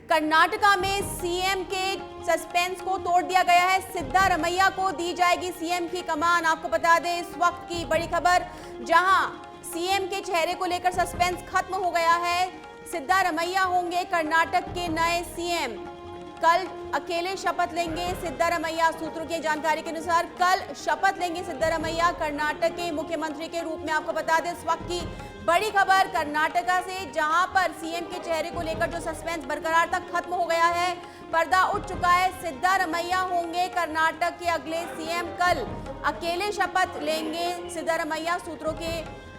कर्नाटका में सीएम के सस्पेंस को तोड़ दिया गया है। सिद्धारमैया को दी जाएगी सीएम की कमान। आपको बता दें इस वक्त की बड़ी खबर, जहां सीएम के चेहरे को लेकर सस्पेंस खत्म हो गया है। सिद्धारमैया होंगे कर्नाटक के नए सीएम। कल अकेले शपथ लेंगे सिद्धारमैया। सूत्रों की जानकारी के अनुसार कल शपथ लेंगे सिद्धारमैया कर्नाटक के मुख्यमंत्री के रूप में। आपको बता दें इस वक्त की बड़ी खबर कर्नाटका से, जहां पर सीएम के चेहरे को लेकर जो सस्पेंस बरकरार था खत्म हो गया है। पर्दा उठ चुका है। सिद्धारमैया होंगे कर्नाटक के अगले सीएम। कल अकेले शपथ लेंगे सिद्धारमैया। सूत्रों के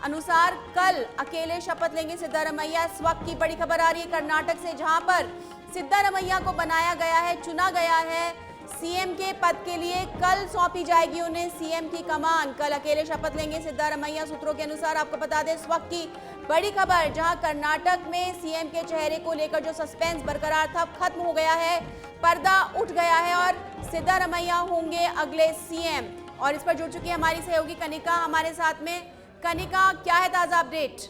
अनुसार कल अकेले शपथ लेंगे सिद्धारमैया। इस वक्त की बड़ी खबर आ रही है कर्नाटक से, जहां पर सिद्धारमैया को बनाया गया है, चुना गया है सीएम के पद के लिए। कल सौंपी जाएगी उन्हें सीएम की कमान। कल अकेले शपथ लेंगे सिद्धारमैया। सूत्रों के अनुसार आपको बता दें इस वक्त की बड़ी खबर, जहां कर्नाटक में सीएम के चेहरे को लेकर जो सस्पेंस बरकरार था खत्म हो गया है। पर्दा उठ गया है और सिद्धारमैया होंगे अगले सीएम। और इस पर जुड़ चुकी है हमारी सहयोगी कनिका हमारे साथ में। कनिका, क्या है ताजा अपडेट?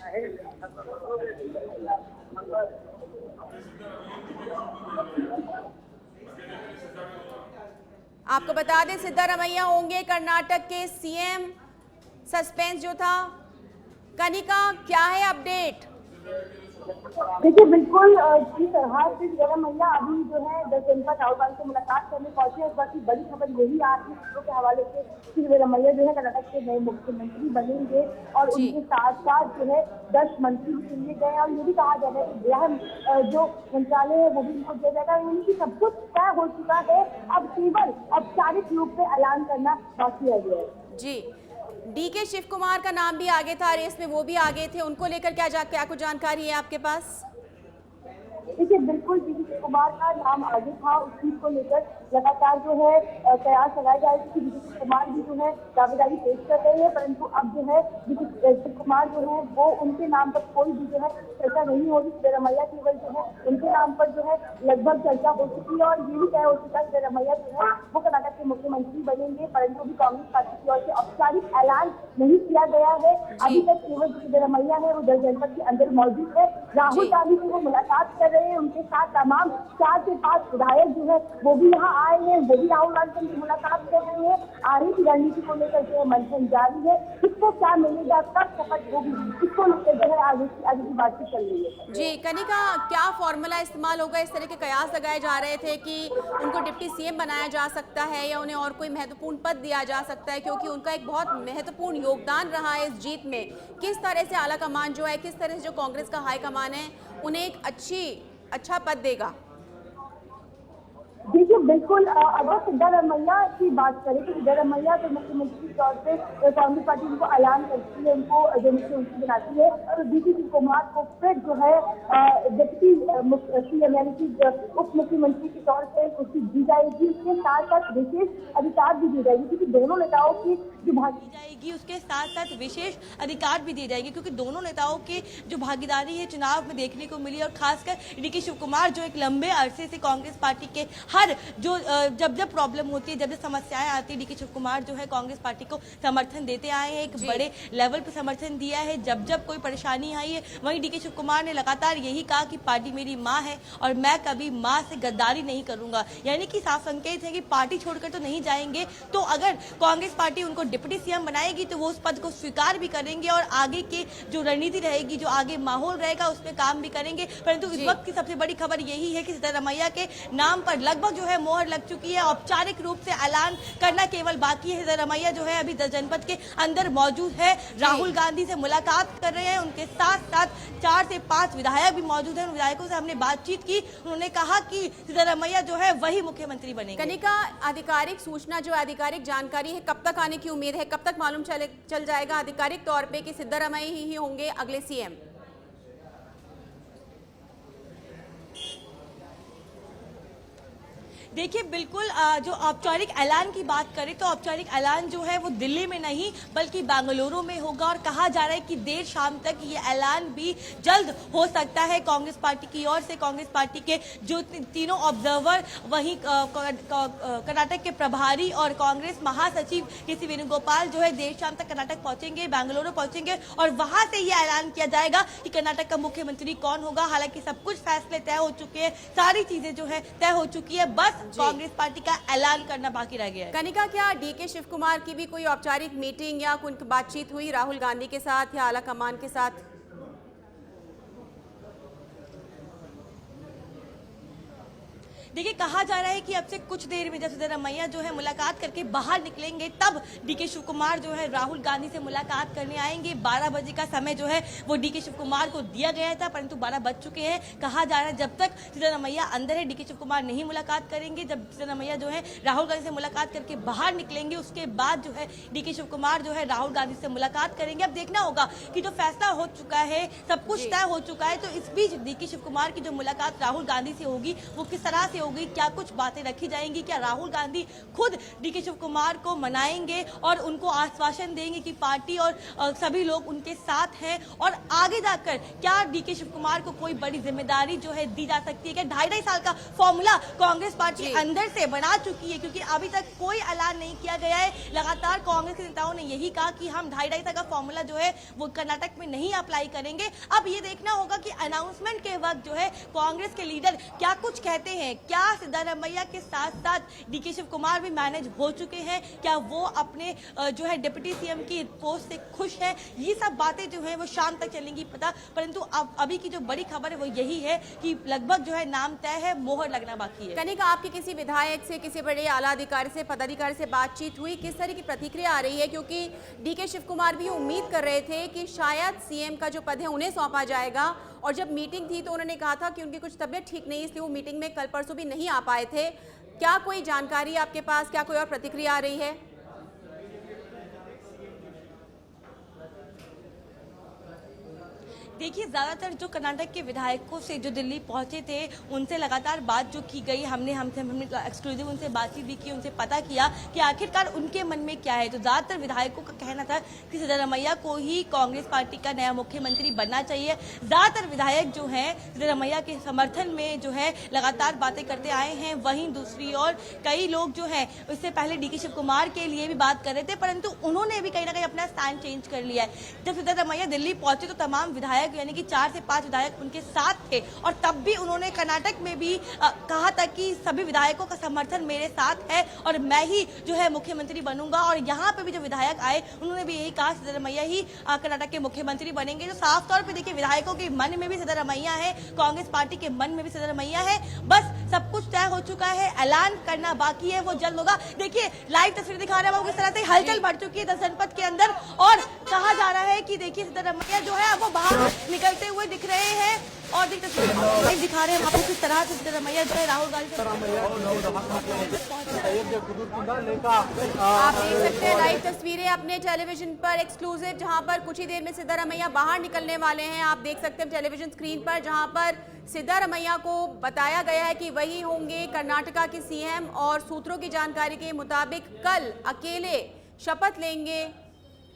आपको बता दें सिद्धारमैया होंगे कर्नाटक के सीएम। सस्पेंस जो था, कनिका क्या है अपडेट? देखिए बिल्कुल जी सरहार से सिद्धारमैया अभी जो है 10 जनपद राहुल गांधी से मुलाकात करने पहुंचे हैं। बाकी बड़ी खबर यही आ रही है सूत्रों के हवाले से कि सिद्धारमैया जो है कर्नाटक के नए मुख्यमंत्री बनेंगे और उनके साथ साथ जो है 10 मंत्री भी चुने गए और ये भी कहा जा रहा है कि गृह जो मंत्रालय है वो भी उनको दिया जाएगा। यानी कि सब कुछ तय हो चुका है, अब केवल औपचारिक रूप से ऐलान करना बाकी रह गया है। जी, डीके शिव कुमार का नाम भी आगे था रेस में, वो भी आगे थे। उनको लेकर क्या कुछ जानकारी है आपके पास? देखिए बिल्कुल डीके शिव कुमार का नाम आगे था। उस चीज को लेकर लगातार जो है कयास लगाए जा रहे थे कि डीके शिव कुमार भी जो है दावेदारी पेश कर रहे हैं, परंतु अब जो है डीके शिव कुमार जो है वो उनके नाम पर कोई भी जो है चर्चा नहीं हो रही। सिद्धारमैया केवल जो है उनके नाम पर जो है लगभग चर्चा हो चुकी है और ये भी तय हो चुका है सिद्धारमैया जो है वो कर्नाटक के मुख्यमंत्री बनेंगे, परंतु अभी कांग्रेस पार्टी की ओर से औपचारिक ऐलान नहीं किया गया है। अभी तक केवल सिद्धारमैया है वो 10 जनपद के अंदर मौजूद है। राहुल गांधी से वो मुलाकात कर रहे हैं, उनके साथ तमाम 4 से 5 विधायक जो है वो भी यहाँ आए हैं, वो भी राहुल गांधी से मुलाकात कर रहे हैं। आगे की रणनीति को लेकर जो है मंथन जारी है, किसको क्या मिलेगा, कब शपथ होगी, इसको लेकर जो है आगे की बातचीत चल रही है। जी कनिका, क्या फॉर्मूला इस्तेमाल होगा? इस तरह के कयास लगाए जा रहे थे कि उनको डिप्टी सीएम बनाया जा सकता है या उन्हें और कोई महत्वपूर्ण पद दिया जा सकता है, क्योंकि उनका एक बहुत महत्वपूर्ण योगदान रहा है इस जीत में। किस तरह से आला कमान जो है, किस तरह से जो कांग्रेस का हाई कमान है उन्हें एक अच्छा पद देगा? देखिए बिल्कुल अगर सिद्धारमैया की बात करें तो सिद्धारमैया के मुख्यमंत्री के तौर पे कांग्रेस पार्टी उनको ऐलान करती है, उनको जो मुख्यमंत्री बनाती है और डीके शिव कुमार को फिर जो है डिप्टी सीएम यानी कि उप मुख्यमंत्री के तौर पे कुर्सी दी जाएगी। उसके साथ साथ विशेष अधिकार भी दी जाएगी, क्योंकि दोनों नेताओं की जो जाएगी उसके साथ साथ विशेष अधिकार भी दिए जाएंगे, क्योंकि दोनों नेताओं की जो भागीदारी है चुनाव में देखने को मिली। और खासकर डीके शिव कुमार जो एक लंबे अरसे से कांग्रेस पार्टी के हर जो जब प्रॉब्लम होती है, जब समस्याएं आती है, डीके शिव कुमार जो है कांग्रेस पार्टी को समर्थन देते आए हैं, एक बड़े लेवल पर समर्थन दिया है। जब कोई परेशानी आई है वहीं डीके शिव कुमार ने लगातार यही कहा कि पार्टी मेरी माँ है और मैं कभी माँ से गद्दारी नहीं करूंगा। यानी कि साफ संकेत है कि पार्टी छोड़कर तो नहीं जाएंगे। तो अगर कांग्रेस पार्टी उनको डिप्टी सीएम बनाएगी तो वो उस पद को स्वीकार भी करेंगे और आगे की जो रणनीति रहेगी, जो आगे माहौल रहेगा उसमें काम भी करेंगे। परंतु इस वक्त की सबसे बड़ी खबर यही है कि सिद्धारमैया के नाम पर लगभग जो है मोहर लग चुकी है। औपचारिक रूप से ऐलान करना केवल बाकी है। सिद्धारमैया जो है अभी 10 जनपद के अंदर मौजूद है, राहुल गांधी से मुलाकात कर रहे हैं, उनके साथ साथ 4 से 5 विधायक भी मौजूद हैं। उन विधायकों से हमने बातचीत की, उन्होंने कहा कि सिद्धारमैया जो है वही मुख्यमंत्री बनेंगे। कनिका, आधिकारिक सूचना जो आधिकारिक जानकारी है कब तक आने की उम्मीद है? कब तक मालूम चल जाएगा आधिकारिक तौर पे कि सिद्धारमैया ही होंगे अगले सीएम? देखिए बिल्कुल जो औपचारिक ऐलान की बात करें तो औपचारिक ऐलान जो है वो दिल्ली में नहीं बल्कि बेंगलुरु में होगा और कहा जा रहा है कि देर शाम तक ये ऐलान भी जल्द हो सकता है। कांग्रेस पार्टी की ओर से कांग्रेस पार्टी के जो तीनों ऑब्जर्वर वहीं कर्नाटक के प्रभारी और कांग्रेस महासचिव के.सी. वेणुगोपाल जो है देर शाम तक कर्नाटक पहुंचेंगे, बेंगलुरु पहुंचेंगे और वहां से ये ऐलान किया जाएगा कि कर्नाटक का मुख्यमंत्री कौन होगा। हालांकि सब कुछ फैसले तय हो चुके हैं, सारी चीजें जो है तय हो चुकी है, बस कांग्रेस पार्टी का ऐलान करना बाकी रह गया है। कनिका, क्या डीके शिव कुमार की भी कोई औपचारिक मीटिंग या कोई बातचीत हुई राहुल गांधी के साथ या आला कमान के साथ? देखिए कहा जा रहा है कि अब से कुछ देर में जब सिद्धरमैया जो है मुलाकात करके बाहर निकलेंगे तब डीके शिव कुमार जो है राहुल गांधी से मुलाकात करने आएंगे। 12 बजे का समय जो है वो डीके शिव कुमार को दिया गया था, परंतु 12 बज चुके हैं। कहा जा रहा है जब तक सिद्धरमैया अंदर है डीके शिव कुमार नहीं मुलाकात करेंगे। जब सिद्धरमैया जो है राहुल गांधी से मुलाकात करके बाहर निकलेंगे उसके बाद जो है डीके शिव कुमार जो है राहुल गांधी से मुलाकात करेंगे। अब देखना होगा कि जो फैसला हो चुका है, सब कुछ तय हो चुका है, तो इस बीच डीके शिव कुमार की जो मुलाकात राहुल गांधी से होगी वो किस तरह से होगी, क्या कुछ बातें रखी जाएंगी, क्या राहुल गांधी खुद डीके शिव कुमार को मनाएंगे और उनको आश्वासन देंगे कि पार्टी और सभी लोग उनके साथ हैं, और आगे जाकर क्या डीके शिव कुमार को कोई बड़ी जिम्मेदारी जो है दी जा सकती है। क्या 2.5 साल का फॉर्मूला कांग्रेस पार्टी अंदर से बना चुकी है, क्योंकि अभी तक कोई ऐलान नहीं किया गया है। लगातार कांग्रेस के नेताओं ने यही कहा कि हम 2.5 साल का फॉर्मूला जो है वो कर्नाटक में नहीं अप्लाई करेंगे। अब ये देखना होगा कि अनाउंसमेंट के वक्त जो है कांग्रेस के लीडर क्या कुछ कहते हैं। क्या सिद्धरमैया के साथ साथ डीके शिव कुमार भी मैनेज हो चुके हैं, क्या वो अपने जो है डिप्टी सीएम की पोस्ट से खुश हैं, ये सब बातें जो है वो शाम तक चलेंगी पता। परंतु अब अभी की जो बड़ी खबर है वो यही है कि लगभग जो है नाम तय है, मोहर लगना बाकी है। कनिका, आपकी किसी विधायक से, किसी बड़े आला अधिकारी से, पदाधिकारी से बातचीत हुई? किस तरह की प्रतिक्रिया आ रही है? क्योंकि डीके शिव कुमार भी उम्मीद कर रहे थे कि शायद सीएम का जो पद है उन्हें सौंपा जाएगा, और जब मीटिंग थी तो उन्होंने कहा था कि उनकी कुछ तबीयत ठीक नहीं, इसलिए वो मीटिंग में कल परसों भी नहीं आ पाए थे। क्या कोई जानकारी आपके पास, क्या कोई और प्रतिक्रिया आ रही है? देखिए ज्यादातर जो कर्नाटक के विधायकों से जो दिल्ली पहुंचे थे उनसे लगातार बात जो की गई, हमने एक्सक्लूसिव उनसे बातचीत भी की, उनसे पता किया कि आखिरकार उनके मन में क्या है। तो ज्यादातर विधायकों का कहना था कि सिद्धरमैया को ही कांग्रेस पार्टी का नया मुख्यमंत्री बनना चाहिए। ज्यादातर विधायक जो है सिद्धरमैया के समर्थन में जो है लगातार बातें करते आए हैं। वहीं दूसरी ओर कई लोग जो है इससे पहले डीके शिव कुमार के लिए भी बात कर रहे थे, परंतु उन्होंने भी कहीं ना कहीं अपना स्टैंड चेंज कर लिया है। जब सिद्धरमैया दिल्ली पहुंचे तो तमाम विधायक यानी कि 4 से 5 विधायक उनके साथ थे, और तब भी उन्होंने कर्नाटक में भी कहा था कि सभी विधायकों का समर्थन मेरे साथ है और मैं ही जो है मुख्यमंत्री बनूंगा। और यहाँ पे भी जो विधायक आए उन्होंने भी यही कहा सिद्धरमैया ही कर्नाटक के मुख्यमंत्री बनेंगे। तो साफ तौर पे देखिए विधायकों के मन में भी सिद्धरमैया है, कांग्रेस पार्टी के मन में भी सिद्धरमैया है। बस सब कुछ तय हो चुका है, ऐलान करना बाकी है, वो जल्द होगा। देखिए लाइव तस्वीर दिखा रहे हैं किस तरह से हलचल बढ़ चुकी है 10 जनपद के अंदर, और कहा जा रहा है कि देखिए सिद्धरमैया जो है वो बाहर निकलते हुए दिख रहे हैं, और दिखा रहे हैं आपको किस तरह से सिद्धरमैया जो है राहुल गांधी आप देख सकते हैं लाइव तस्वीरें अपने टेलीविजन पर एक्सक्लूसिव, जहां पर कुछ ही देर में सिद्धरमैया बाहर निकलने वाले हैं। आप देख सकते हैं टेलीविजन स्क्रीन पर, जहां पर सिद्धरमैया को बताया गया है कि वही होंगे कर्नाटका के सीएम, और सूत्रों की जानकारी के मुताबिक कल अकेले शपथ लेंगे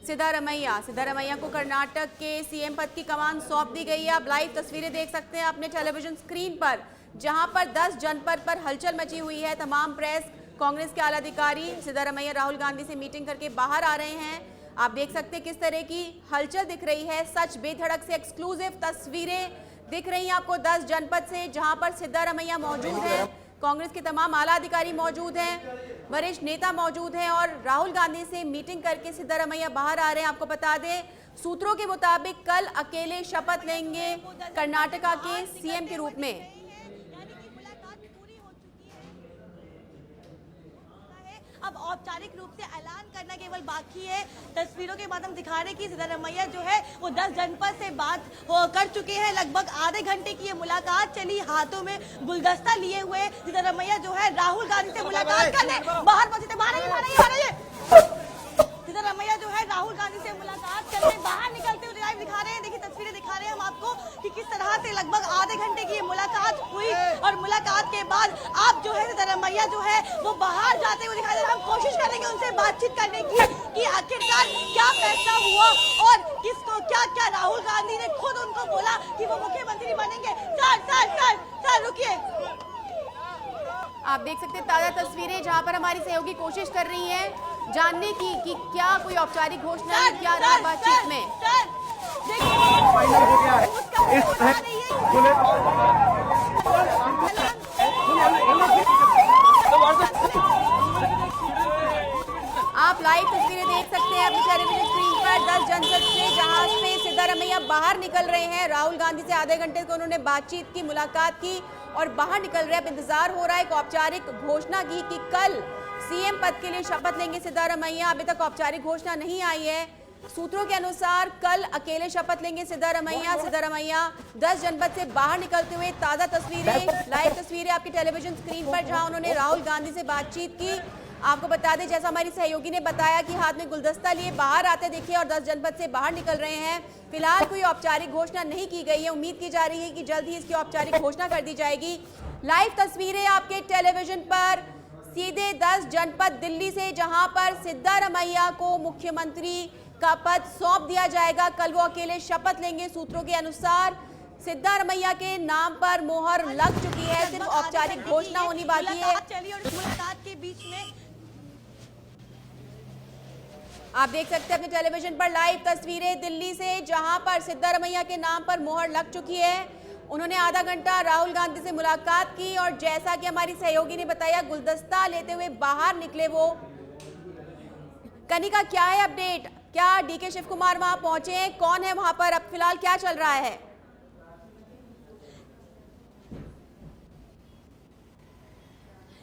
सिद्धरमैया को कर्नाटक के सीएम पद की कमान सौंप दी गई है। आप लाइव तस्वीरें देख सकते हैं अपने टेलीविजन स्क्रीन पर, जहां पर 10 जनपद पर हलचल मची हुई है। तमाम प्रेस, कांग्रेस के आला अधिकारी सिद्धरमैया राहुल गांधी से मीटिंग करके बाहर आ रहे हैं। आप देख सकते हैं किस तरह की हलचल दिख रही है। सच बेधड़क से एक्सक्लूसिव तस्वीरें दिख रही हैं आपको 10 जनपद से, जहां पर सिद्धरमैया मौजूद है, कांग्रेस के तमाम आला अधिकारी मौजूद हैं, वरिष्ठ नेता मौजूद हैं, और राहुल गांधी से मीटिंग करके सिद्धरमैया बाहर आ रहे हैं। आपको बता दें सूत्रों के मुताबिक कल अकेले शपथ लेंगे कर्नाटका के सीएम के रूप में। अब औपचारिक रूप से ऐलान करना केवल बाकी है। तस्वीरों के माध्यम दिखा रहे कि सिद्धरमैया जो है वो 10 जनपद से बात कर चुके हैं। लगभग आधे घंटे की ये मुलाकात चली, हाथों में गुलदस्ता लिए हुए सिद्धरमैया जो है राहुल गांधी से मुलाकात करने बाहर पहुंचे थे। सिद्धरमैया जो है राहुल गांधी से मुलाकात करने बाहर निकलते हुए लाइव दिखा रहे हैं। देखिए तस्वीरें दिखा रहे हैं हम आपको कि किस तरह से लगभग आधे घंटे की ये मुलाकात हुई, और मुलाकात के बाद आप जो है सिद्धारमैया जो है वो बाहर जाते हुए दिखाई दे रहे हैं। हम कोशिश करेंगे उनसे बातचीत करने की कि आखिरकार क्या फैसला हुआ और किसको क्या क्या। राहुल गांधी ने खुद उनको बोला कि वो मुख्यमंत्री बनेंगे। सर रुकिए। आप देख सकते हैं ताजा तस्वीरें जहां पर हमारी सहयोगी कोशिश कर रही हैं जानने की कि क्या कोई औपचारिक घोषणा है, क्या रहा बातचीत में। आप लाइव तस्वीरें देख सकते हैं अपनी टेलीविजन स्क्रीन पर 10 जनपद से, जहां पे सिद्धारमैया बाहर निकल रहे हैं। राहुल गांधी से आधे घंटे को उन्होंने बातचीत की, मुलाकात की और बाहर निकल रहे हैं। अब इंतजार हो रहा है एक औपचारिक घोषणा की कि कल सीएम पद के लिए शपथ लेंगे सिद्धारमैया। अभी तक औपचारिक घोषणा नहीं आई है। सूत्रों के अनुसार कल अकेले शपथ लेंगे सिद्धारमैया 10 जनपद से बाहर निकलते हुए। ताजा तस्वीरें, लाइव तस्वीरें आपकी टेलीविजन स्क्रीन पर, जहां उन्होंने राहुल गांधी से बातचीत की। आपको बता दें, जैसा हमारी सहयोगी ने बताया कि हाथ में गुलदस्ता लिए बाहर आते देखिए और 10 जनपद से बाहर निकल रहे हैं। फिलहाल कोई औपचारिक घोषणा नहीं की गई है। उम्मीद की जा रही है कि जल्द ही इसकी औपचारिक घोषणा कर दी जाएगी। लाइव तस्वीरें आपके टेलीविजन पर सीधे 10 जनपद दिल्ली से, जहां पर सिद्धारमैया को मुख्यमंत्री का पद सौंप दिया जाएगा। कल वो अकेले शपथ लेंगे। सूत्रों के अनुसार सिद्धारमैया के नाम पर मोहर लग चुकी है, सिर्फ औपचारिक घोषणा होनी बाकी है। चलिए और मुलाकात के बीच में आप देख सकते हैं अपने टेलीविजन पर लाइव तस्वीरें दिल्ली से, जहां पर सिद्धारमैया के नाम पर मोहर लग चुकी है। उन्होंने आधा घंटा राहुल गांधी से मुलाकात की और जैसा कि हमारी सहयोगी ने बताया, गुलदस्ता लेते हुए बाहर निकले वो। कनिका, क्या है अपडेट? क्या डीके शिव कुमार वहां पहुंचे हैं? कौन है वहां पर? अब फिलहाल क्या चल रहा है?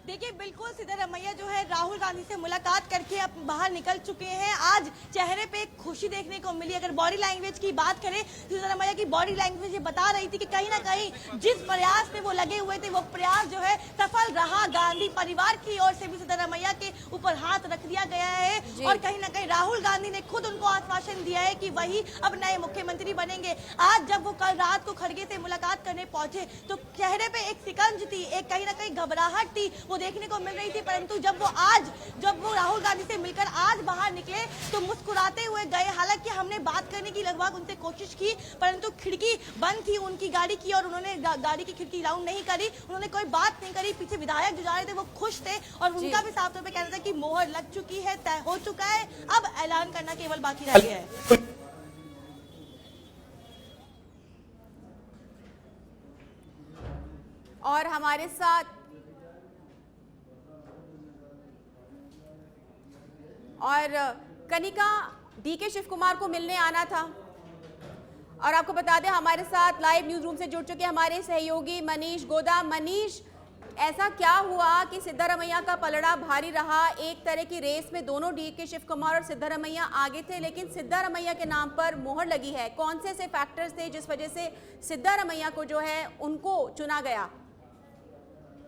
देखिए, बिल्कुल सिद्धारमैया जो है राहुल गांधी से मुलाकात करके अब बाहर निकल चुके हैं। आज चेहरे पे खुशी देखने को मिली। अगर बॉडी लैंग्वेज की बात करें तो सिद्धारमैया की बॉडी लैंग्वेज ये बता रही थी कि कहीं ना कहीं जिस प्रयास में वो लगे हुए थे वो प्रयास जो है सफल रहा। गांधी परिवार की ओर से भी सिद्धारमैया के ऊपर हाथ रख दिया गया है और कहीं ना कहीं राहुल गांधी ने खुद उनको आश्वासन दिया है कि वही अब नए मुख्यमंत्री बनेंगे। आज जब वो कल रात को खड़गे से मुलाकात करने पहुंचे तो चेहरे पे एक सिकंज थी, एक कहीं ना कहीं घबराहट थी, देखने को मिल रही थी। परंतु जब वो राहुल गांधी से मिलकर आज बाहर निकले तो मुस्कुराते हुए गए। हालांकि हमने बात करने की लगभग उनसे कोशिश की, परंतु खिड़की बंद थी उनकी गाड़ी की और उन्होंने गाड़ी की खिड़की राउंड नहीं करी, उन्होंने कोई बात नहीं करी। पीछे विधायक जो जा रहे थे वो खुश थे और उनका भी साफ तौर पर कहना था कि मोहर लग चुकी है, तय हो चुका है, अब ऐलान करना केवल बाकी रह गया है। और हमारे साथ और कनिका, डीके शिव कुमार को मिलने आना था और आपको बता दें हमारे साथ लाइव न्यूज रूम से जुड़ चुके हमारे सहयोगी मनीष गोदा। मनीष, ऐसा क्या हुआ कि सिद्धारमैया का पलड़ा भारी रहा? एक तरह की रेस में दोनों डीके शिव कुमार और सिद्धारमैया आगे थे, लेकिन सिद्धारमैया के नाम पर मोहर लगी है। कौन से ऐसे फैक्टर्स थे जिस वजह से सिद्धारमैया को जो है उनको चुना गया?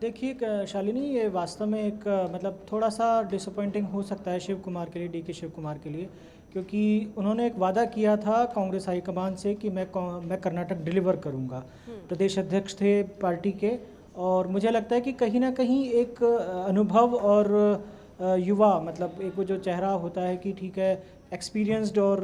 देखिए शालिनी, ये वास्तव में एक मतलब थोड़ा सा डिसअपॉइंटिंग हो सकता है शिव कुमार के लिए, डीके शिव कुमार के लिए, क्योंकि उन्होंने एक वादा किया था कांग्रेस हाईकमान से कि मैं कर्नाटक डिलीवर करूंगा। प्रदेश अध्यक्ष थे पार्टी के और मुझे लगता है कि कहीं ना कहीं एक अनुभव और युवा, मतलब एक वो जो चेहरा होता है कि ठीक है एक्सपीरियंस्ड और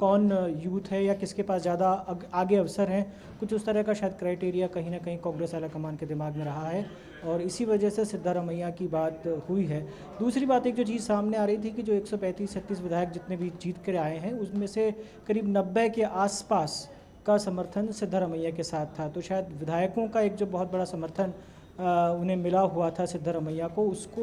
कौन यूथ है या किसके पास ज़्यादा आगे अवसर हैं, कुछ उस तरह का शायद क्राइटेरिया कहीं ना कहीं कांग्रेस आला कमान के दिमाग में रहा है और इसी वजह से सिद्धारमैया की बात हुई है। दूसरी बात, एक जो चीज़ सामने आ रही थी कि जो 135-36 विधायक जितने भी जीत कर आए हैं उसमें से करीब 90 के आसपास का समर्थन सिद्धारमैया के साथ था। तो शायद विधायकों का एक जो बहुत बड़ा समर्थन उन्हें मिला हुआ था सिद्धारमैया को, उसको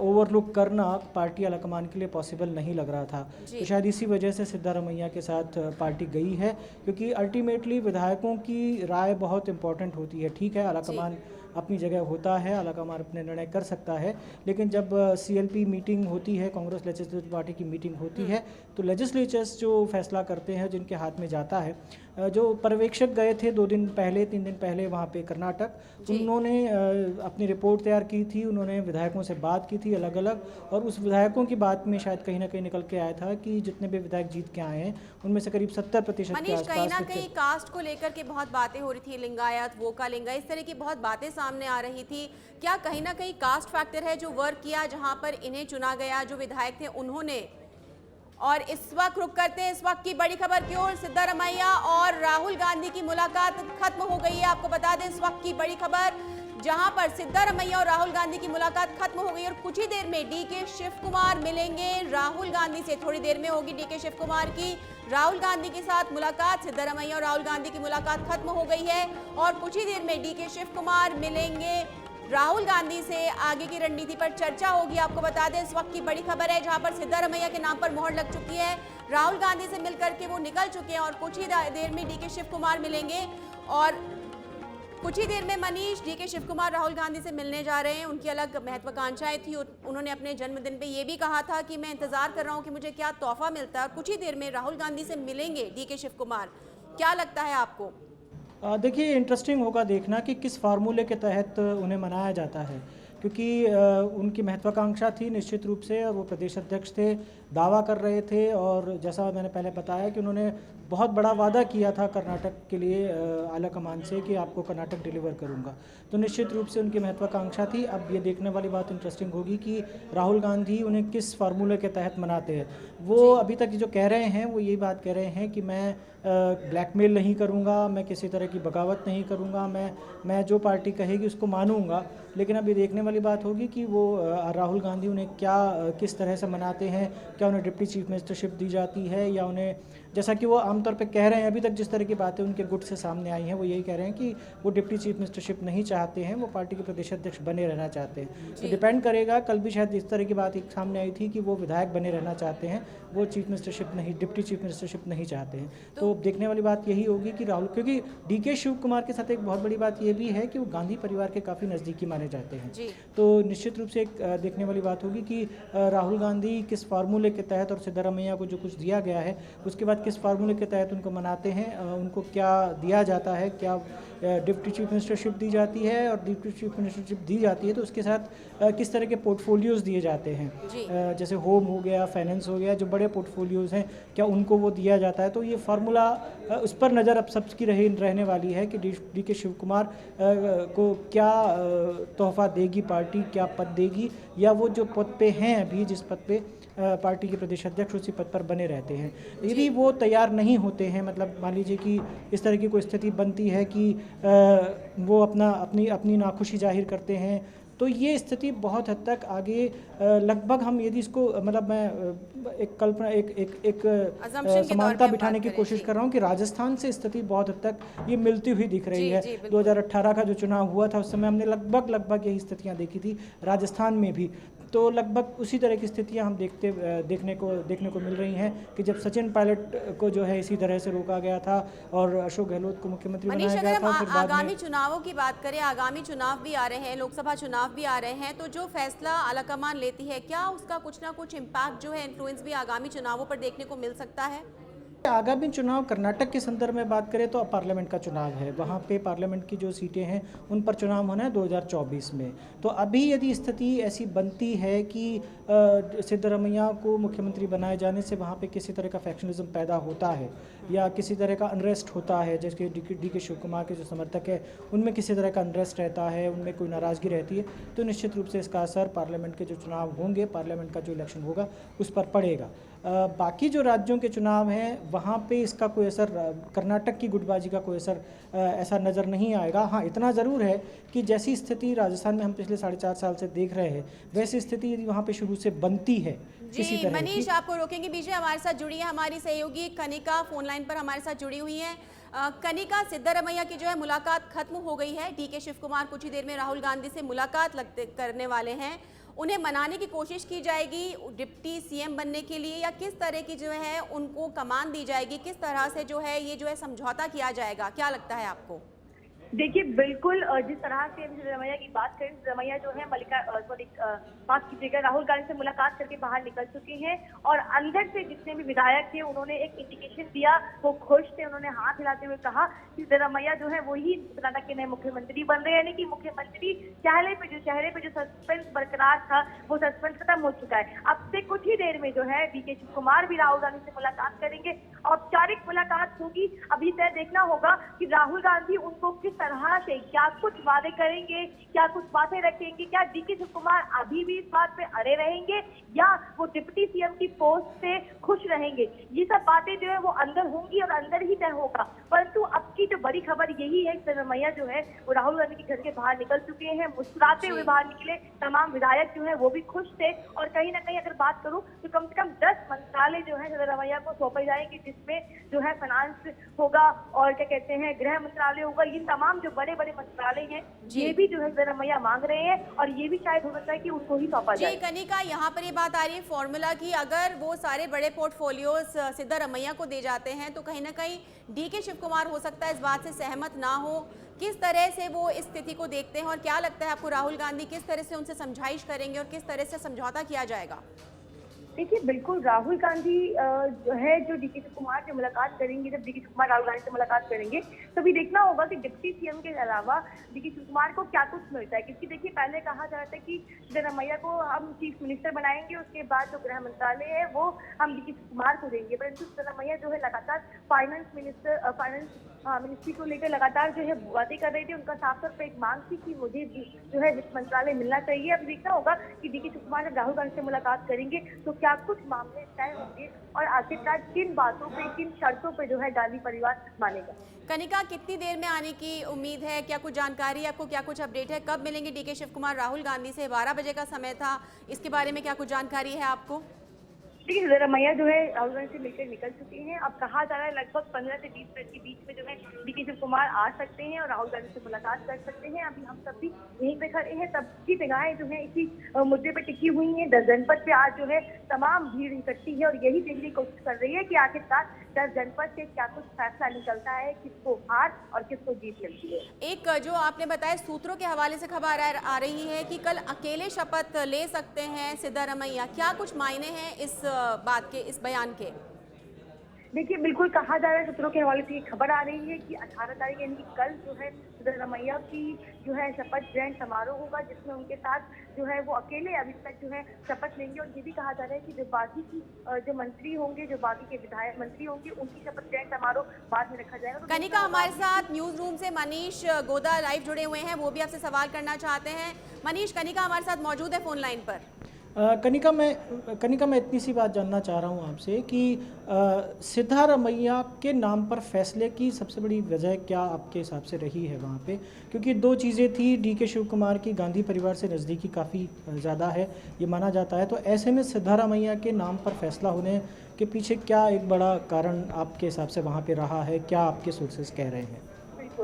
ओवरलुक करना पार्टी आलाकमान के लिए पॉसिबल नहीं लग रहा था। तो शायद इसी वजह से सिद्धारमैया के साथ पार्टी गई है, क्योंकि अल्टीमेटली विधायकों की राय बहुत इंपॉर्टेंट होती है। ठीक है, आलाकमान अपनी जगह होता है, आलाकमान अपने निर्णय कर सकता है, लेकिन जब CLP मीटिंग होती है, कांग्रेस लेजिस्लेटिव पार्टी की मीटिंग होती है, तो लेजिस्लेचर्स जो फैसला करते हैं, जिनके हाथ में जाता है, जो पर्यवेक्षक गए थे 2 दिन पहले 3 दिन पहले वहाँ पे कर्नाटक, उन्होंने अपनी रिपोर्ट तैयार की थी, उन्होंने विधायकों से बात की थी अलग अलग, और उस विधायकों की बात में शायद कहीं ना कहीं निकल के आया था कि जितने भी विधायक जीत के आए हैं उनमें से करीब 70% के मनीष, आसपास कहीं ना कहीं कास्ट को लेकर के बहुत बातें हो रही थी, लिंगायत, वोका लिंगा, इस तरह की बहुत बातें सामने आ रही थी। क्या कहीं ना कहीं कास्ट फैक्टर है जो वर्क किया, जहां पर इन्हें चुना गया, जो विधायक थे उन्होंने? और इस वक्त रुक करते हैं इस वक्त की बड़ी खबर की ओर। सिद्धारमैया और राहुल गांधी की मुलाकात खत्म हो गई है। आपको बता दें इस वक्त की बड़ी खबर, जहां पर सिद्धारमैया और राहुल गांधी की मुलाकात खत्म हो गई और कुछ ही देर में डीके शिव कुमार मिलेंगे राहुल गांधी से। थोड़ी देर में होगी डीके शिव कुमार की राहुल गांधी के साथ मुलाकात। सिद्धारमैया और राहुल गांधी की मुलाकात खत्म हो गई है और कुछ ही देर में डीके शिव कुमार मिलेंगे राहुल गांधी से। आगे की रणनीति पर चर्चा होगी। आपको बता दें इस वक्त की बड़ी खबर है, जहां पर सिद्धारमैया के नाम पर मोहर लग चुकी है, राहुल गांधी से मिलकर के वो निकल चुके हैं और कुछ ही देर में डीके शिव कुमार मिलेंगे। और कुछ ही देर में मनीष, डीके शिव कुमार राहुल गांधी से मिलने जा रहे हैं। उनकी अलग महत्वाकांक्षाएं थी, उन्होंने अपने जन्मदिन पे ये भी कहा था कि मैं इंतजार कर रहा हूं कि मुझे क्या तोहफा मिलता है, और कुछ ही देर में राहुल गांधी से मिलेंगे डीके शिव कुमार। क्या लगता है आपको? देखिए, इंटरेस्टिंग होगा देखना कि किस फार्मूले के तहत उन्हें मनाया जाता है, क्योंकि उनकी महत्वाकांक्षा थी निश्चित रूप से, और वो प्रदेश अध्यक्ष थे, दावा कर रहे थे, और जैसा मैंने पहले बताया कि उन्होंने बहुत बड़ा वादा किया था कर्नाटक के लिए आला कमान से कि आपको कर्नाटक डिलीवर करूंगा, तो निश्चित रूप से उनकी महत्वाकांक्षा थी। अब ये देखने वाली बात इंटरेस्टिंग होगी कि राहुल गांधी उन्हें किस फार्मूले के तहत मनाते हैं। वो अभी तक जो कह रहे हैं वो यही बात कह रहे हैं कि मैं ब्लैकमेल नहीं करूंगा, मैं किसी तरह की बगावत नहीं करूंगा, मैं जो पार्टी कहेगी उसको मानूंगा। लेकिन अब ये देखने वाली बात होगी कि वो राहुल गांधी उन्हें किस तरह से मनाते हैं। क्या उन्हें डिप्टी चीफ मिनिस्टरशिप दी जाती है, या उन्हें, जैसा कि वो आमतौर पे कह रहे हैं, अभी तक जिस तरह की बातें उनके गुट से सामने आई हैं वो यही कह रहे हैं कि वो डिप्टी चीफ मिनिस्टरशिप नहीं चाहते हैं, वो पार्टी के प्रदेश अध्यक्ष बने रहना चाहते हैं। तो डिपेंड करेगा, कल भी शायद इस तरह की बात एक सामने आई थी कि वो विधायक बने रहना चाहते हैं, वो चीफ मिनिस्टरशिप नहीं, डिप्टी चीफ मिनिस्टरशिप नहीं चाहते हैं। तो देखने वाली बात यही होगी कि राहुल, क्योंकि डीके शिव कुमार के साथ एक बहुत बड़ी बात ये भी है कि वो गांधी परिवार के काफ़ी नज़दीकी माने जाते हैं, तो निश्चित रूप से एक देखने वाली बात होगी कि राहुल गांधी किस फार्मूले के तहत, और सिद्धारमैया को जो कुछ दिया गया है उसके बाद किस फार्मूले के तहत उनको मनाते हैं, उनको क्या दिया जाता है, क्या डिप्टी चीफ मिनिस्टरशिप दी जाती है, और डिप्टी चीफ मिनिस्टरशिप दी जाती है तो उसके साथ किस तरह के पोर्टफोलियोज़ दिए जाते हैं, जैसे होम हो गया, फाइनेंस हो गया, जो बड़े पोर्टफोलियोज़ हैं क्या उनको वो दिया जाता है। तो ये फार्मूला, उस पर नज़र अब सबकी रहने वाली है कि डीके शिव कुमार को क्या तोहफा देगी पार्टी, क्या पद देगी, या वो जो पद पे हैं अभी, जिस पद पे पार्टी के प्रदेश अध्यक्ष उसी पद पर बने रहते हैं। यदि वो तैयार नहीं होते हैं, मतलब मान लीजिए कि इस तरह की कोई स्थिति बनती है कि वो अपनी नाखुशी जाहिर करते हैं, तो ये स्थिति बहुत हद तक आगे लगभग, हम यदि इसको, मतलब मैं एक कल्पना, एक समानता बिठाने की कोशिश कर रहा हूँ कि राजस्थान से स्थिति बहुत हद तक ये मिलती हुई दिख रही है। 2018 का जो चुनाव हुआ था उस समय हमने लगभग यही स्थितियाँ देखी थी राजस्थान में भी, तो लगभग उसी तरह की स्थितियां हम देखने को मिल रही हैं कि जब सचिन पायलट को जो है इसी तरह से रोका गया था और अशोक गहलोत को मुख्यमंत्री बनाया गया था। फिर आगामी चुनावों की बात करें, आगामी चुनाव भी आ रहे हैं, लोकसभा चुनाव भी आ रहे हैं, तो जो फैसला आलाकमान लेती है, क्या उसका कुछ ना कुछ इम्पैक्ट जो है, इन्फ्लुएंस भी आगामी चुनावों पर देखने को मिल सकता है? आगामी चुनाव कर्नाटक के संदर्भ में बात करें तो अब पार्लियामेंट का चुनाव है, वहाँ पे पार्लियामेंट की जो सीटें हैं उन पर चुनाव होना है 2024 में। तो अभी यदि स्थिति ऐसी बनती है कि सिद्धारमैया को मुख्यमंत्री बनाए जाने से वहाँ पे किसी तरह का फैक्शनिज्म पैदा होता है या किसी तरह का अनरेस्ट होता है, जैसे डीके शिव कुमार के जो समर्थक है उनमें किसी तरह का अनरेस्ट रहता है, उनमें कोई नाराज़गी रहती है, तो निश्चित रूप से इसका असर पार्लियामेंट के जो चुनाव होंगे, पार्लियामेंट का जो इलेक्शन होगा उस पर पड़ेगा। बाकी जो राज्यों के चुनाव हैं वहाँ पे इसका कोई असर, कर्नाटक की गुटबाजी का कोई असर ऐसा नज़र नहीं आएगा। हाँ, इतना ज़रूर है कि जैसी स्थिति राजस्थान में हम पिछले 4.5 साल से देख रहे हैं, वैसी स्थिति यदि वहाँ पे शुरू से बनती है किसी तरह की। मनीष, आपको रोकेंगे बीच में, हमारे साथ जुड़ी है हमारी सहयोगी कनिका, फोन लाइन पर हमारे साथ जुड़ी हुई हैं। कनिका, सिद्धारमैया की जो है मुलाकात खत्म हो गई है, डीके शिव कुमार कुछ ही देर में राहुल गांधी से मुलाकात करने वाले हैं, उन्हें मनाने की कोशिश की जाएगी डिप्टी सीएम बनने के लिए, या किस तरह की जो है उनको कमान दी जाएगी, किस तरह से जो है ये जो है समझौता किया जाएगा, क्या लगता है आपको? देखिए बिल्कुल जिस तरह से अभी रमैया की बात करें, रमैया जो है माफ कीजिएगा, राहुल गांधी से मुलाकात करके बाहर निकल चुके हैं और अंदर से जितने भी विधायक थे उन्होंने एक इंडिकेशन दिया, वो खुश थे, उन्होंने हाथ हिलाते हुए कहा कि रमैया जो है वही कर्नाटक के नए मुख्यमंत्री बन रहे हैं, यानी कि मुख्यमंत्री चेहरे पे जो सस्पेंस बरकरार था वो सस्पेंस खत्म हो चुका है। अब से कुछ ही देर में जो है डीके शिव कुमार भी राहुल गांधी से मुलाकात करेंगे, औपचारिक मुलाकात होगी। अभी तय देखना होगा कि राहुल गांधी उनको किस तरह से क्या कुछ वादे करेंगे, क्या कुछ बातें रखेंगे, क्या डीके शिव कुमार अभी भी इस बात पे अड़े रहेंगे या वो डिप्टी सीएम की पोस्ट से खुश रहेंगे। ये सब बातें जो है वो अंदर होंगी और अंदर ही तय होगा। परंतु अब की जो बड़ी खबर यही है कि रमैया जो है वो राहुल गांधी के घर के बाहर निकल चुके हैं, मुस्कुराते हुए बाहर निकले। तमाम विधायक जो है वो भी खुश थे और कहीं ना कहीं अगर बात करूं तो कम से कम 10 मंत्रालय जो है रमैया को सौंपे जाएंगे, जिसमें जो है फाइनेंस होगा और क्या कहते हैं गृह मंत्रालय होगा। ये तमाम जो बड़े बड़े मंत्रालय हैं ये भी जो है रमैया मांग रहे हैं और ये भी शायद हो सकता है कि उनको ही सौंपा जाए। जी कनिका, यहाँ पर ये बात आ रही है फॉर्मूला की, अगर वो सारे बड़े पोर्टफोलियोज सिद्धारमैया को दे जाते हैं तो कहीं ना कहीं डीके शिव कुमार हो सकता है इस बात से सहमत ना हो। किस तरह से वो इस स्थिति को देखते हैं और क्या लगता है आपको राहुल गांधी किस तरह से उनसे समझाइश करेंगे और किस तरह से समझौता किया जाएगा? देखिए बिल्कुल राहुल गांधी जो है जो डीके शिव कुमार से मुलाकात करेंगे, जब डीके शिव कुमार राहुल गांधी से मुलाकात करेंगे तो भी देखना होगा कि डिप्टी सीएम के अलावा डीके शिव कुमार को क्या कुछ मिलता है। क्योंकि देखिए पहले कहा जा रहा था कि सिद्धरमैया को हम चीफ मिनिस्टर बनाएंगे, उसके बाद जो गृह मंत्रालय है वो हम डीके शिव कुमार को देंगे। परंतु सिद्धरमैया जो है लगातार फाइनेंस मिनिस्ट्री को लेकर लगातार जो है बातें कर रहे थे। उनका साफ तौर पर एक मांग थी कि मुझे जो है वित्त मंत्रालय मिलना चाहिए। अब देखना होगा कि डीके शिव कुमार जब राहुल गांधी से मुलाकात करेंगे तो क्या कुछ मामले तय होंगे और आखिरकार किन बातों पे, किन शर्तों पे जो है गांधी परिवार मानेगा। कनिका, कितनी देर में आने की उम्मीद है? क्या कुछ जानकारी है आपको, क्या कुछ अपडेट है? कब मिलेंगे डीके शिव कुमार राहुल गांधी से? 12 बजे का समय था, इसके बारे में क्या कुछ जानकारी है आपको? देखिए सिद्धरमैया जो है राहुल गांधी से मिलकर निकल चुके हैं। अब कहा जा रहा है लगभग 15 से 20 मिनट के बीच में जो है डीके शिव कुमार आ सकते हैं और राहुल गांधी से मुलाकात कर सकते हैं। अभी हम सब भी यहीं पे खड़े हैं, सबकी निगाहें जो है इसी मुद्दे पे टिकी हुई हैं। 10 जनपद पे आज जो है तमाम भीड़ इकट्ठी है और यही देखने की कोशिश कर रही है कि आखिरकार 10 जनपद से क्या कुछ फैसला निकलता है, किसको हार और किसको जीत मिलती है। एक जो आपने बताया सूत्रों के हवाले से खबर आ रही है कि कल अकेले शपथ ले सकते हैं सिद्धारमैया, क्या कुछ मायने हैं इस बात के, इस बयान के? देखिए बिल्कुल कहा जा रहा है, सूत्रों के हवाले से ये खबर आ रही है कि 18 तारीख यानी कि कल जो है सिद्धरमैया की जो है शपथ ग्रहण समारोह होगा, जिसमें उनके साथ जो है वो अकेले अभी तक जो है शपथ लेंगे। और ये भी कहा जा रहा है कि जो बाकी की जो मंत्री होंगे, जो बाकी के विधायक मंत्री होंगे, उनकी शपथ ग्रहण समारोह बाद में रखा जाएगा। कनिका, हमारे साथ न्यूज रूम से मनीष गोदा लाइव जुड़े हुए हैं, वो भी आपसे सवाल करना चाहते हैं। मनीष, कनिका हमारे साथ मौजूद है फोन लाइन पर। कनिका, मैं इतनी सी बात जानना चाह रहा हूँ आपसे कि सिद्धारमैया के नाम पर फैसले की सबसे बड़ी वजह क्या आपके हिसाब से रही है वहाँ पे? क्योंकि दो चीज़ें थी, डीके शिव कुमार की गांधी परिवार से नज़दीकी काफ़ी ज़्यादा है ये माना जाता है, तो ऐसे में सिद्धारमैया के नाम पर फैसला होने के पीछे क्या एक बड़ा कारण आपके हिसाब से वहाँ पे रहा है? क्या आपके सोर्सेज कह रहे हैं?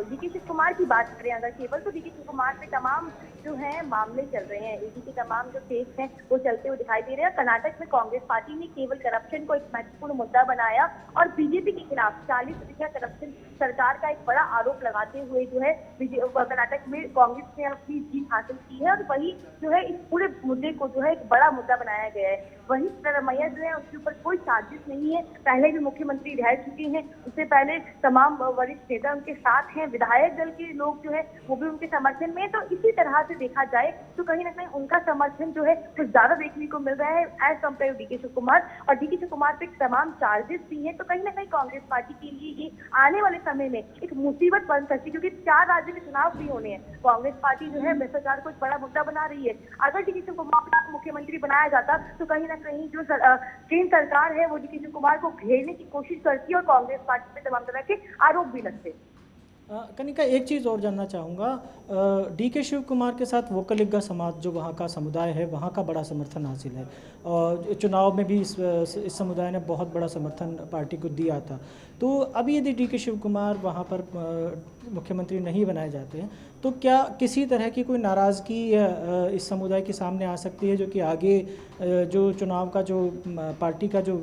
डीके शिव कुमार की बात करें अगर केवल, तो डीके शिव कुमार पे तमाम जो है मामले चल रहे हैं, ईडी के तमाम जो केस हैं वो चलते हुए दिखाई दे रहे हैं। कर्नाटक में कांग्रेस पार्टी ने केवल करप्शन को एक महत्वपूर्ण मुद्दा बनाया और बीजेपी के खिलाफ 40% करप्शन सरकार का एक बड़ा आरोप लगाते हुए जो है कर्नाटक में कांग्रेस ने अपनी जीत हासिल की है और वही जो है इस पूरे मुद्दे को जो है एक बड़ा मुद्दा बनाया गया है। वहीं सिद्धरमैया जो है उसके ऊपर कोई साजिश नहीं है, पहले भी मुख्यमंत्री रह चुके हैं, उससे पहले तमाम वरिष्ठ नेता उनके साथ हैं, विधायक दल के लोग जो है वो भी उनके समर्थन में। तो इसी तरह से देखा जाए तो कहीं ना कहीं उनका समर्थन जो है कुछ ज्यादा देखने को मिल रहा है as compare DK Shivakumar. और डीके शिव कुमार पे तमाम चार्जेस भी हैं, तो कहीं ना कहीं कांग्रेस पार्टी के लिए ये आने वाले समय में एक मुसीबत बन सकती है, क्योंकि 4 राज्यों के चुनाव भी होने हैं। कांग्रेस पार्टी जो है भ्रष्टाचार को एक बड़ा मुद्दा बना रही है। अगर डीके शिव कुमार को मुख्यमंत्री बनाया जाता तो कहीं ना कहीं जो केंद्र सरकार है वो डीके शिव कुमार को घेरने की कोशिश करती है और कांग्रेस पार्टी पे तमाम तरह के आरोप भी लगते। कनिका, एक चीज़ और जानना चाहूँगा, डीके शिव कुमार के साथ वोकलिगा समाज जो वहाँ का समुदाय है, वहाँ का बड़ा समर्थन हासिल है और चुनाव में भी इस समुदाय ने बहुत बड़ा समर्थन पार्टी को दिया था। तो अभी यदि डीके शिव कुमार वहाँ पर मुख्यमंत्री नहीं बनाए जाते हैं तो क्या किसी तरह की कोई नाराज़गी इस समुदाय के सामने आ सकती है, जो कि आगे जो चुनाव का जो पार्टी का जो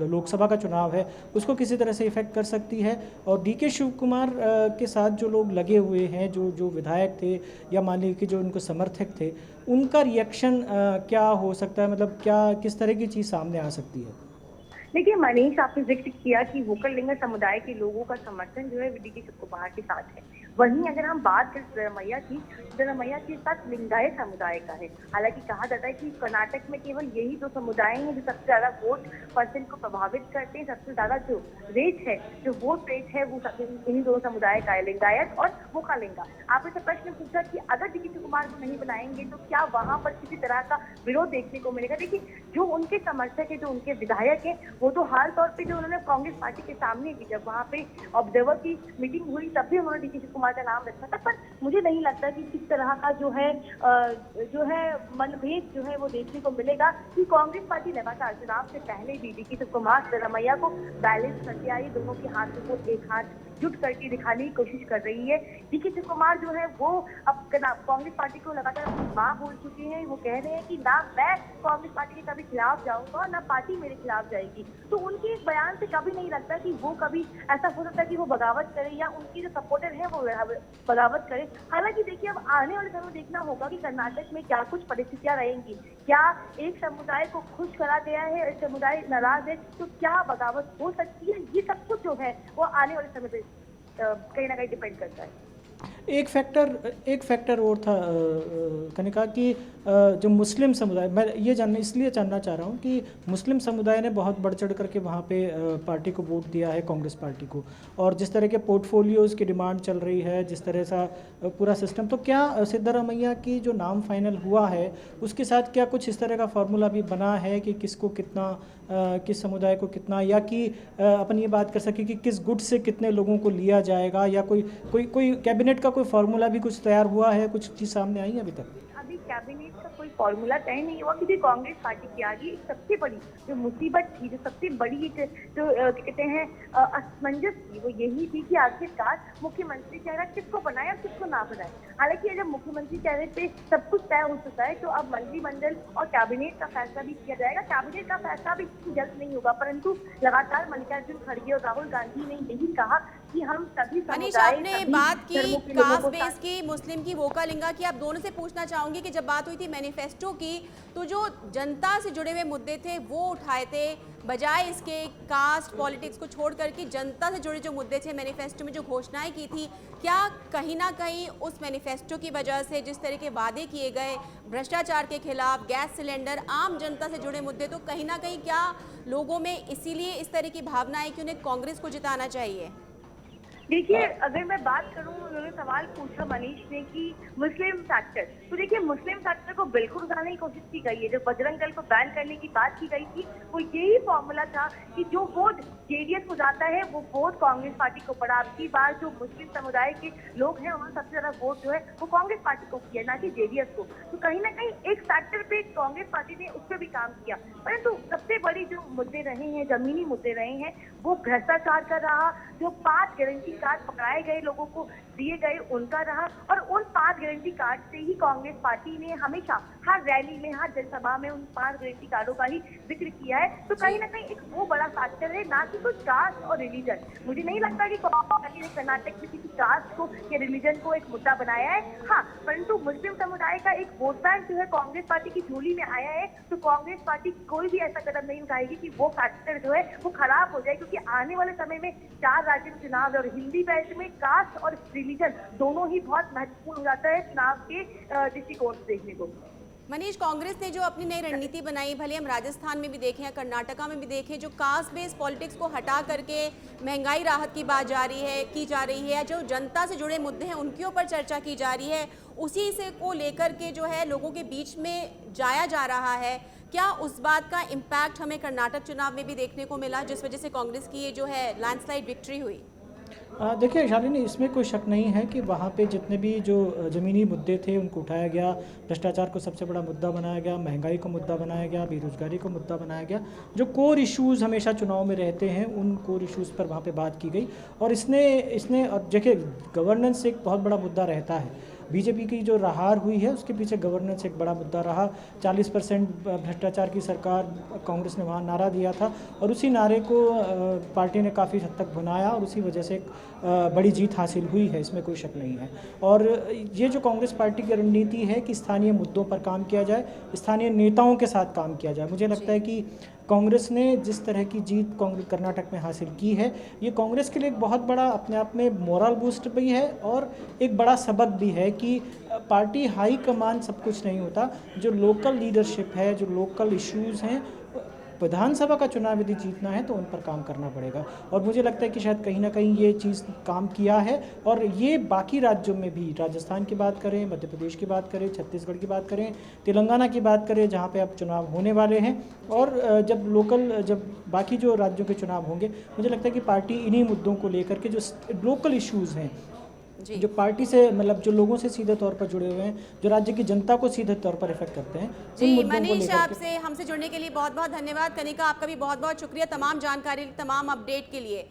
लोकसभा का चुनाव है उसको किसी तरह से इफ़ेक्ट कर सकती है? और डीके शिव कुमार के साथ जो लोग लगे हुए हैं, जो विधायक थे या मान लीजिए कि जो उनको समर्थक थे, उनका रिएक्शन क्या हो सकता है? मतलब क्या किस तरह की चीज़ सामने आ सकती है? देखिए मनीष, आपने जिक्र किया कि वोकल लिंगर समुदाय के लोगों का समर्थन जो है डीके शिव कुमार के साथ है। वहीं अगर हम बात करें सिद्धरमैया के साथ लिंगायत समुदाय का है। हालांकि कहा जाता है कि कर्नाटक में केवल यही दो समुदाय हैं जो सबसे ज्यादा वोट परसेंट को प्रभावित करते हैं। सबसे ज्यादा जो रेट है, जो वोट रेट है, वो इन्हीं दोनों समुदाय का है, लिंगायत और वोकालिंगा। आपने से प्रश्न पूछा कि अगर डीके शिव कुमार को नहीं बनाएंगे तो क्या वहां पर किसी तरह का विरोध देखने को मिलेगा। देखिए, जो उनके समर्थक है, जो उनके विधायक है, वो तो हाल तौर पे जो उन्होंने कांग्रेस पार्टी के सामने की, जब वहां पे ऑब्जर्वर की मीटिंग हुई तब भी उन्होंने डीके शिव कुमार का नाम रखा था। पर मुझे नहीं लगता कि किस तरह का जो है मनभेद जो है वो देखने को मिलेगा कि कांग्रेस पार्टी लगातार चुनाव से पहले भी डीके शिव कुमार सिद्धरमैया को बैलेंस करके आई, दोनों के हाथों को एक हाथ जुट करके दिखाने की कोशिश कर रही है। डीके शिव कुमार जो है वो अब कांग्रेस पार्टी को लगातार अपनी मां बोल चुके हैं। वो कह रहे हैं कि ना मैं कांग्रेस पार्टी के कभी खिलाफ जाऊंगा, ना पार्टी मेरे खिलाफ जाएगी। तो उनके इस बयान से कभी नहीं लगता कि वो कभी ऐसा हो सकता है कि वो बगावत करे या उनकी जो सपोर्टर है वो बगावत करे। हालांकि देखिए, अब आने वाले समय देखना होगा कि कर्नाटक में क्या कुछ परिस्थितियां रहेंगी। क्या एक समुदाय को खुश करा गया है, एक समुदाय नाराज है, तो क्या बगावत हो सकती है? ये सब कुछ जो है वो आने वाले समय पे कहीं ना कहीं डिपेंड करता है। एक फैक्टर और था कनिका कि जो मुस्लिम समुदाय, मैं ये इसलिए जानना चाह रहा हूँ कि मुस्लिम समुदाय ने बहुत बढ़ चढ़ करके वहाँ पे पार्टी को वोट दिया है, कांग्रेस पार्टी को, और जिस तरह के पोर्टफोलियोज़ की डिमांड चल रही है, जिस तरह सा पूरा सिस्टम, तो क्या सिद्धरमैया की जो नाम फाइनल हुआ है उसके साथ क्या कुछ इस तरह का फार्मूला भी बना है कि किसको कितना, किस समुदाय को कितना, या कि अपन ये बात कर सकें कि किस गुट से कितने लोगों को लिया जाएगा, या कोई कैबिनेट का कोई फार्मूला भी कुछ तैयार हुआ है? कुछ चीज़ सामने आई है अभी तक? अभी कैबिनेट का कोई फॉर्मूला तय नहीं हुआ, क्योंकि कांग्रेस पार्टी की आगे एक सबसे बड़ी जो मुसीबत थी, जो सबसे बड़ी एक जो कहते हैं असमंजस थी, वो यही थी कि आखिरकार मुख्यमंत्री चेहरा किसको बनाए और किसको ना बनाए। हालांकि जब मुख्यमंत्री चेहरे पे सब कुछ तय हो चुका है, तो अब मंत्रिमंडल और कैबिनेट का फैसला भी किया जाएगा। कैबिनेट का फैसला भी जल्द नहीं होगा, परंतु लगातार मल्लिकार्जुन खड़गे और राहुल गांधी ने यही कहा कि हम सभी मनीष, समुदाय, आपने सभी बात की धर्मों के लोगों कास्ट को बेस की, मुस्लिम की, वोकालिंगा की। आप दोनों से पूछना चाहूंगी कि जब बात हुई थी मैनिफेस्टो की, तो जो जनता से जुड़े हुए मुद्दे थे वो उठाए थे, बजाय इसके कास्ट पॉलिटिक्स को छोड़ करके जनता से जुड़े जो मुद्दे थे, मैनिफेस्टो में जो घोषणाएं की थी, क्या कहीं ना कहीं उस मैनिफेस्टो की वजह से जिस तरह के वादे किए गए भ्रष्टाचार के खिलाफ, गैस सिलेंडर, आम जनता से जुड़े मुद्दे, तो कहीं ना कहीं क्या लोगों में इसीलिए इस तरह की भावना है कि उन्हें कांग्रेस को जिताना चाहिए? देखिए, अगर मैं बात करूं, उन्होंने सवाल पूछा मनीष ने कि मुस्लिम फैक्टर, तो देखिए मुस्लिम फैक्टर को बिल्कुल उठाने की कोशिश की गई है। जो बजरंग दल को बैन करने की बात की गई थी, वो यही फॉर्मूला था कि जो वोट जेडीएस को जाता है वो वोट कांग्रेस पार्टी को पड़ा। अब की बार जो मुस्लिम समुदाय के लोग हैं, उन्होंने सबसे ज्यादा वोट जो है वो कांग्रेस पार्टी को किया, ना कि जेडीएस को। तो कहीं ना कहीं एक फैक्टर पे कांग्रेस पार्टी ने उस पर भी काम किया। परंतु सबसे बड़ी जो मुद्दे रहे हैं, जमीनी मुद्दे रहे हैं, वो भ्रष्टाचार का रहा। जो 5 गारंटी कार्ड पकड़ाए गए, लोगों को दिए गए, उनका रहा। और उन 5 गारंटी कार्ड से ही कांग्रेस पार्टी ने हमेशा हर रैली में, हर जनसभा में उन 5 गारंटी कार्डों का ही जिक्र किया है। तो कहीं ना कहीं एक वो बड़ा फैक्टर है, ना कि कुछ कास्ट और रिलीजन। मुझे नहीं लगता कि कांग्रेस पार्टी ने कर्नाटक में किसी कास्ट को या रिलीजन को एक मुद्दा बनाया है। हाँ, परंतु मुस्लिम समुदाय का एक वोट बैंक जो है कांग्रेस पार्टी की झोली में आया है, तो कांग्रेस पार्टी कोई भी ऐसा कदम नहीं उठाएगी कि वो फैक्टर जो है वो खराब हो जाए, क्योंकि आने वाले समय में 4 राज्य में चुनाव और हिंदी बेल्ट में कास्ट और रिलीजन दोनों ही बहुत महत्वपूर्ण हो जाता है चुनाव के दृष्टिकोण से देखने को। मनीष, कांग्रेस ने जो अपनी नई रणनीति बनाई, भले हम राजस्थान में भी देखें या कर्नाटका में भी देखें, जो कास्ट बेस्ड पॉलिटिक्स को हटा करके महंगाई राहत की बात की जा रही है, जो जनता से जुड़े मुद्दे हैं उनके ऊपर चर्चा की जा रही है, उसी से को लेकर के जो है लोगों के बीच में जाया जा रहा है। क्या उस बात का इम्पैक्ट हमें कर्नाटक चुनाव में भी देखने को मिला, जिस वजह से कांग्रेस की ये जो है लैंडस्लाइड विक्ट्री हुई? देखिए शालिनी, इसमें कोई शक नहीं है कि वहाँ पे जितने भी जो ज़मीनी मुद्दे थे उनको उठाया गया। भ्रष्टाचार को सबसे बड़ा मुद्दा बनाया गया, महंगाई को मुद्दा बनाया गया, बेरोजगारी को मुद्दा बनाया गया। जो कोर इश्यूज़ हमेशा चुनाव में रहते हैं, उन कोर इश्यूज़ पर वहाँ पे बात की गई। और इसने और देखिए, गवर्नेंस एक बहुत बड़ा मुद्दा रहता है। बीजेपी की जो हार हुई है उसके पीछे गवर्नेंस एक बड़ा मुद्दा रहा। 40% भ्रष्टाचार की सरकार कांग्रेस ने वहाँ नारा दिया था और उसी नारे को पार्टी ने काफ़ी हद तक भुनाया और उसी वजह से एक बड़ी जीत हासिल हुई है, इसमें कोई शक नहीं है। और ये जो कांग्रेस पार्टी की रणनीति है कि स्थानीय मुद्दों पर काम किया जाए, स्थानीय नेताओं के साथ काम किया जाए, मुझे लगता है कि कांग्रेस ने जिस तरह की जीत कर्नाटक में हासिल की है, ये कांग्रेस के लिए एक बहुत बड़ा अपने आप में मोरल बूस्ट भी है और एक बड़ा सबक भी है कि पार्टी हाई कमान सब कुछ नहीं होता। जो लोकल लीडरशिप है, जो लोकल इश्यूज़ हैं, विधानसभा का चुनाव यदि जीतना है तो उन पर काम करना पड़ेगा। और मुझे लगता है कि शायद कहीं ना कहीं ये चीज़ काम किया है और ये बाकी राज्यों में भी, राजस्थान की बात करें, मध्य प्रदेश की बात करें, छत्तीसगढ़ की बात करें, तेलंगाना की बात करें, जहाँ पे अब चुनाव होने वाले हैं, और जब बाकी जो राज्यों के चुनाव होंगे, मुझे लगता है कि पार्टी इन्हीं मुद्दों को लेकर के जो लोकल इश्यूज़ हैं, जो पार्टी से मतलब जो लोगों से सीधे तौर पर जुड़े हुए हैं, जो राज्य की जनता को सीधे तौर पर इफेक्ट करते हैं, जी मनीष, आपसे हमसे जुड़ने के लिए बहुत बहुत धन्यवाद। कनिका, आपका भी बहुत बहुत शुक्रिया तमाम जानकारी, तमाम अपडेट के लिए।